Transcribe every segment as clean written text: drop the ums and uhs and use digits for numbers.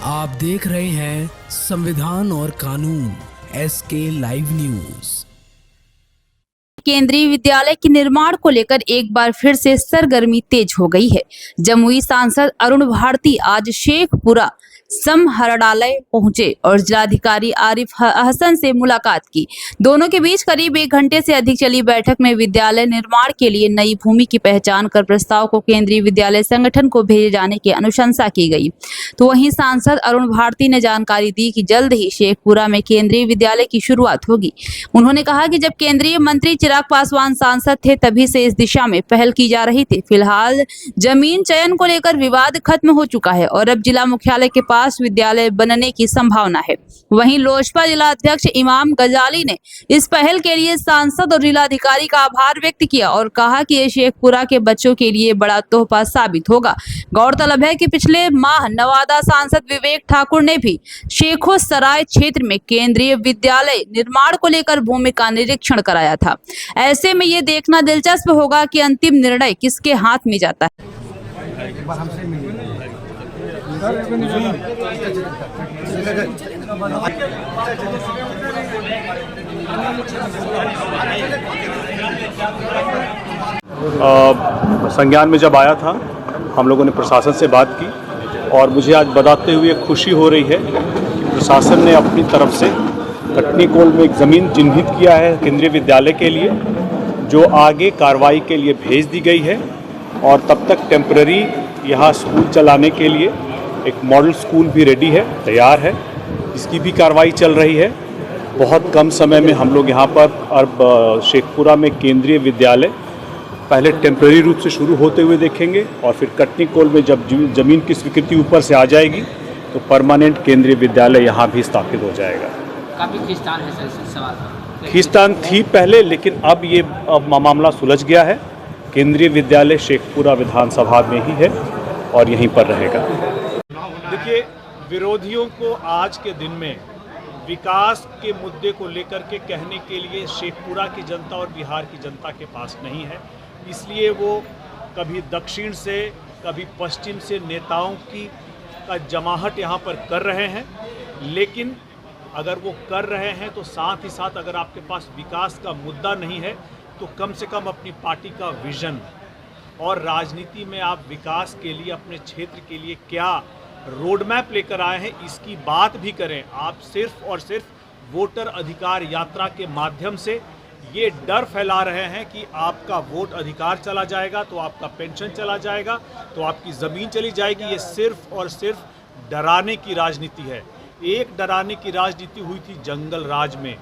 आप देख रहे हैं संविधान और कानून SK लाइव न्यूज। केंद्रीय विद्यालय के निर्माण को लेकर एक बार फिर से सरगर्मी तेज हो गई है। जमुई सांसद अरुण भारती आज शेखपुरा समहरणालय पहुंचे और जिलाधिकारी आरिफ हसन से मुलाकात की। दोनों के बीच करीब 1 घंटे से अधिक चली बैठक में विद्यालय निर्माण के लिए नई भूमि की पहचान कर प्रस्ताव को केंद्रीय विद्यालय संगठन को भेजे जाने की अनुशंसा की गई। तो वहीं सांसद अरुण भारती ने जानकारी दी कि जल्द ही शेखपुरा में केंद्रीय विद्यालय की शुरुआत होगी। उन्होंने कहा कि जब केंद्रीय मंत्री चिराग पासवान सांसद थे तभी से इस दिशा में पहल की जा रही थी। फिलहाल जमीन चयन को लेकर विवाद खत्म हो चुका है और अब जिला मुख्यालय के पास विद्यालय बनने की संभावना है। वहीं लोजपा जिला अध्यक्ष इमाम गजाली ने इस पहल के लिए सांसद और जिलाधिकारी का आभार व्यक्त किया और कहा कि ये शेखपुरा के बच्चों के लिए बड़ा तोहफा साबित होगा। गौरतलब है कि पिछले माह नवादा सांसद विवेक ठाकुर ने भी शेखो सराय क्षेत्र में केंद्रीय विद्यालय निर्माण को लेकर भूमि का निरीक्षण कराया था। ऐसे में ये देखना दिलचस्प होगा कि अंतिम निर्णय किसके हाथ में जाता है। संज्ञान में जब आया था हम लोगों ने प्रशासन से बात की और मुझे आज बताते हुए खुशी हो रही है कि प्रशासन ने अपनी तरफ से कटनी कोल में एक ज़मीन चिन्हित किया है केंद्रीय विद्यालय के लिए, जो आगे कार्रवाई के लिए भेज दी गई है और तब तक टेम्पररी यहाँ स्कूल चलाने के लिए एक मॉडल स्कूल भी रेडी है, तैयार है, इसकी भी कार्रवाई चल रही है। बहुत कम समय में हम लोग यहाँ पर अब शेखपुरा में केंद्रीय विद्यालय पहले टेम्पररी रूप से शुरू होते हुए देखेंगे और फिर कटनी कोल में जब ज़मीन की स्वीकृति ऊपर से आ जाएगी तो परमानेंट केंद्रीय विद्यालय यहाँ भी स्थापित हो जाएगा। काफ़ी खींचतान है सर इस सवाल। खींचतान थी पहले, लेकिन अब मामला सुलझ गया है। केंद्रीय विद्यालय शेखपुरा विधानसभा में ही है और यहीं पर रहेगा। देखिए, विरोधियों को आज के दिन में विकास के मुद्दे को लेकर के कहने के लिए शेखपुरा की जनता और बिहार की जनता के पास नहीं है, इसलिए वो कभी दक्षिण से कभी पश्चिम से नेताओं का जमाहट यहाँ पर कर रहे हैं। लेकिन अगर वो कर रहे हैं तो साथ ही साथ अगर आपके पास विकास का मुद्दा नहीं है तो कम से कम अपनी पार्टी का विजन और राजनीति में आप विकास के लिए अपने क्षेत्र के लिए क्या रोड मैप लेकर आए हैं इसकी बात भी करें। आप सिर्फ और सिर्फ वोटर अधिकार यात्रा के माध्यम से ये डर फैला रहे हैं कि आपका वोट अधिकार चला जाएगा तो आपका पेंशन चला जाएगा तो आपकी ज़मीन चली जाएगी। ये सिर्फ और सिर्फ डराने की राजनीति है। एक डराने की राजनीति हुई थी जंगल राज में,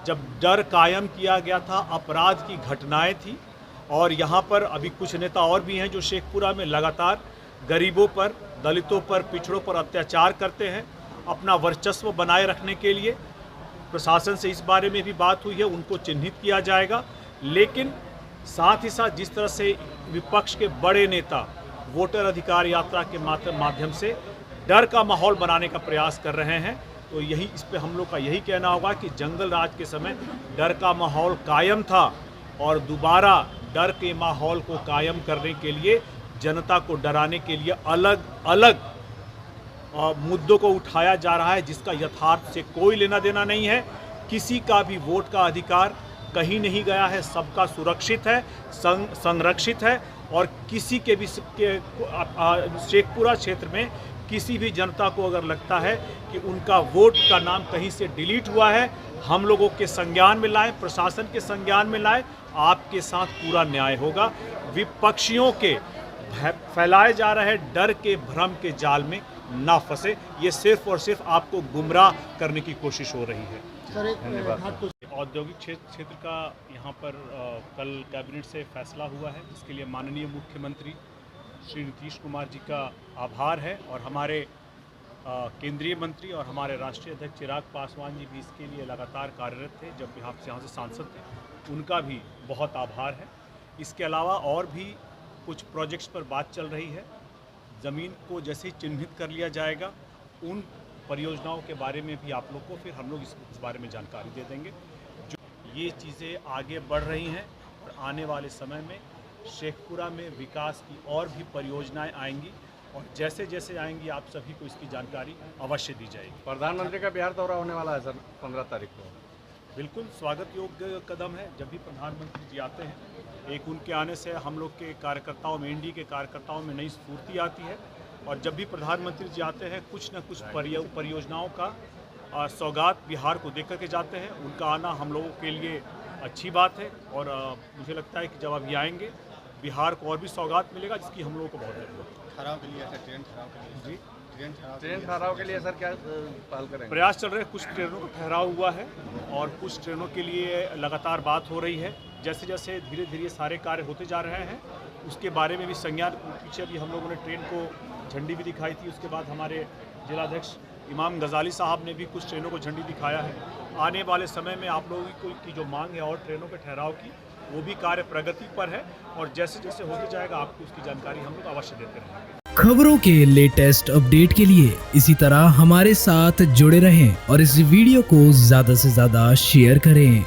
जब डर कायम किया गया था, अपराध की घटनाएं थी और यहाँ पर अभी कुछ नेता और भी हैं जो शेखपुरा में लगातार गरीबों पर, दलितों पर, पिछड़ों पर अत्याचार करते हैं अपना वर्चस्व बनाए रखने के लिए। प्रशासन से इस बारे में भी बात हुई है, उनको चिन्हित किया जाएगा। लेकिन साथ ही साथ जिस तरह से विपक्ष के बड़े नेता वोटर अधिकार यात्रा के माध्यम से डर का माहौल बनाने का प्रयास कर रहे हैं, तो यही इस पे हम लोग का यही कहना होगा कि जंगल राज के समय डर का माहौल कायम था और दोबारा डर के माहौल को कायम करने के लिए, जनता को डराने के लिए अलग अलग मुद्दों को उठाया जा रहा है जिसका यथार्थ से कोई लेना देना नहीं है। किसी का भी वोट का अधिकार कहीं नहीं गया है, सबका सुरक्षित है, संरक्षित है और किसी के भी शेखपुरा क्षेत्र में किसी भी जनता को अगर लगता है कि उनका वोट का नाम कहीं से डिलीट हुआ है, हम लोगों के संज्ञान में लाएं, प्रशासन के संज्ञान में लाएं, आपके साथ पूरा न्याय होगा। विपक्षियों के फैलाए जा रहे डर के भ्रम के जाल में ना फंसे, ये सिर्फ और सिर्फ आपको गुमराह करने की कोशिश हो रही है। औद्योगिक क्षेत्र का यहाँ पर कल कैबिनेट से फैसला हुआ है, जिसके लिए माननीय मुख्यमंत्री श्री नीतीश कुमार जी का आभार है और हमारे केंद्रीय मंत्री और हमारे राष्ट्रीय अध्यक्ष चिराग पासवान जी भी इसके लिए लगातार कार्यरत थे जब यहाँ से सांसद थे, उनका भी बहुत आभार है। इसके अलावा और भी कुछ प्रोजेक्ट्स पर बात चल रही है। ज़मीन को जैसे ही चिन्हित कर लिया जाएगा उन परियोजनाओं के बारे में भी आप लोग को फिर हम लोग इस बारे में जानकारी दे देंगे। जो ये चीज़ें आगे बढ़ रही हैं और आने वाले समय में शेखपुरा में विकास की और भी परियोजनाएं आएंगी और जैसे जैसे आएंगी आप सभी को इसकी जानकारी अवश्य दी जाएगी। प्रधानमंत्री का बिहार दौरा होने वाला है सर 15 तारीख को। बिल्कुल स्वागत योग्य कदम है। जब भी प्रधानमंत्री जी आते हैं, एक उनके आने से हम लोग के कार्यकर्ताओं में, एनडीए के कार्यकर्ताओं में नई स्फूर्ति आती है। और जब भी प्रधानमंत्री जी आते हैं, कुछ न कुछ परियोजनाओं का सौगात बिहार को देकर के जाते हैं। उनका आना हम लोगों के लिए अच्छी बात है और मुझे लगता है कि जब अभी आएंगे बिहार को और भी सौगात मिलेगा, जिसकी हम लोगों को बहुत ज़रूरत है। ठहराव के लिए ऐसा ट्रेन ठहराव के लिए जी, ट्रेन ठहराव के लिए सर क्या पहल करेंगे? प्रयास चल रहे हैं। कुछ ट्रेनों का ठहराव हुआ है और कुछ ट्रेनों के लिए लगातार बात हो रही है। जैसे जैसे धीरे धीरे सारे कार्य होते जा रहे हैं, उसके बारे में भी संज्ञान, पीछे भी हम लोगों ने ट्रेन को झंडी भी दिखाई थी। उसके बाद हमारे जिलाध्यक्ष इमाम गजाली साहब ने भी कुछ ट्रेनों को झंडी दिखाया है। आने वाले समय में आप लोगों की जो मांग है और ट्रेनों के ठहराव की, वो भी कार्य प्रगति पर है और जैसे जैसे होते जाएगा आपको उसकी जानकारी हम लोग अवश्य देते रहेंगे। खबरों के लेटेस्ट अपडेट के लिए इसी तरह हमारे साथ जुड़े रहें और इस वीडियो को ज्यादा से ज्यादा शेयर करें।